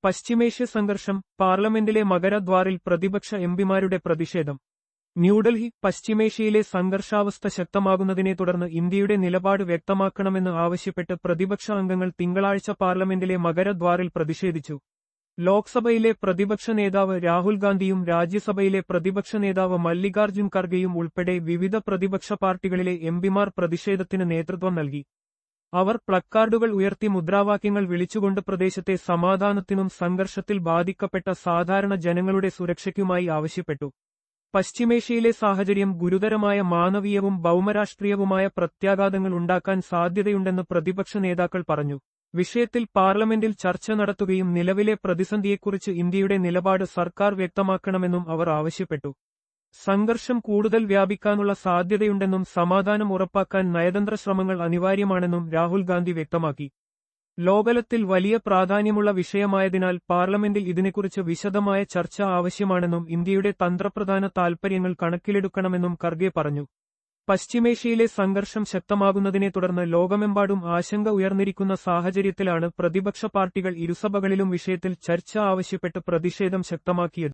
പശ്ചിമേഷ്യ സംഘർഷം, പാർലമെന്റിലെ മകരദ്വാറിൽ പ്രതിപക്ഷ എംപിമാരുടെ പ്രതിഷേധം. ന്യൂഡൽഹി. പശ്ചിമേഷ്യയിലെ സംഘർഷാവസ്ഥ ശക്തമാകുന്നതിനെ തുടർന്ന് ഇന്ത്യയുടെ നിലപാട് വ്യക്തമാക്കണമെന്ന് ആവശ്യപ്പെട്ട് പ്രതിപക്ഷ അംഗങ്ങൾ തിങ്കളാഴ്ച പാർലമെന്റിലെ മകരദ്വാറിൽ പ്രതിഷേധിച്ചു. ലോക്സഭയിലെ പ്രതിപക്ഷ നേതാവ് രാഹുൽ ഗാന്ധിയും രാജ്യസഭയിലെ പ്രതിപക്ഷ നേതാവ് മല്ലികാർജ്ജുൻ ഖർഗെയും ഉൾപ്പെടെ വിവിധ പ്രതിപക്ഷ പാർട്ടികളിലെ എംപിമാർ പ്രതിഷേധത്തിന് നേതൃത്വം നൽകി. അവർ പ്ലക്കാർഡുകൾ ഉയർത്തി മുദ്രാവാക്യങ്ങൾ വിളിച്ചുകൊണ്ട് പ്രദേശത്തെ സമാധാനത്തിനും സംഘർഷത്തിൽ ബാധിക്കപ്പെട്ട സാധാരണ ജനങ്ങളുടെ സുരക്ഷയ്ക്കുമായി ആവശ്യപ്പെട്ടു. പശ്ചിമേഷ്യയിലെ സാഹചര്യം ഗുരുതരമായ മാനവീയവും ഭൗമരാഷ്ട്രീയവുമായ പ്രത്യാഘാതങ്ങൾ ഉണ്ടാക്കാൻ സാധ്യതയുണ്ടെന്ന് പ്രതിപക്ഷ നേതാക്കൾ പറഞ്ഞു. വിഷയത്തിൽ പാർലമെന്റിൽ ചർച്ച നടത്തുകയും നിലവിലെ പ്രതിസന്ധിയെക്കുറിച്ച് ഇന്ത്യയുടെ നിലപാട് സർക്കാർ വ്യക്തമാക്കണമെന്നും അവർ ആവശ്യപ്പെട്ടു. സംഘർഷം കൂടുതൽ വ്യാപിക്കാനുള്ള സാധ്യതയുണ്ടെന്നും സമാധാനം ഉറപ്പാക്കാൻ നയതന്ത്ര ശ്രമങ്ങൾ അനിവാര്യമാണെന്നും രാഹുൽ ഗാന്ധി വ്യക്തമാക്കി. ലോകതലത്തിൽ വലിയ പ്രാധാന്യമുള്ള വിഷയമായതിനാൽ പാർലമെന്റിൽ ഇതിനെക്കുറിച്ച് വിശദമായ ചർച്ച ആവശ്യമാണെന്നും ഇന്ത്യയുടെ തന്ത്രപ്രധാന താൽപര്യങ്ങൾ കണക്കിലെടുക്കണമെന്നും ഖർഗെ പറഞ്ഞു. പശ്ചിമേഷ്യയിലെ സംഘർഷം ശക്തമാകുന്നതിനെ തുടർന്ന് ലോകമെമ്പാടും ആശങ്ക ഉയർന്നിരിക്കുന്ന സാഹചര്യത്തിലാണ് പ്രതിപക്ഷ പാർട്ടികൾ ഇരുസഭകളിലും വിഷയത്തിൽ ചർച്ച ആവശ്യപ്പെട്ട് പ്രതിഷേധം ശക്തമാക്കിയത്.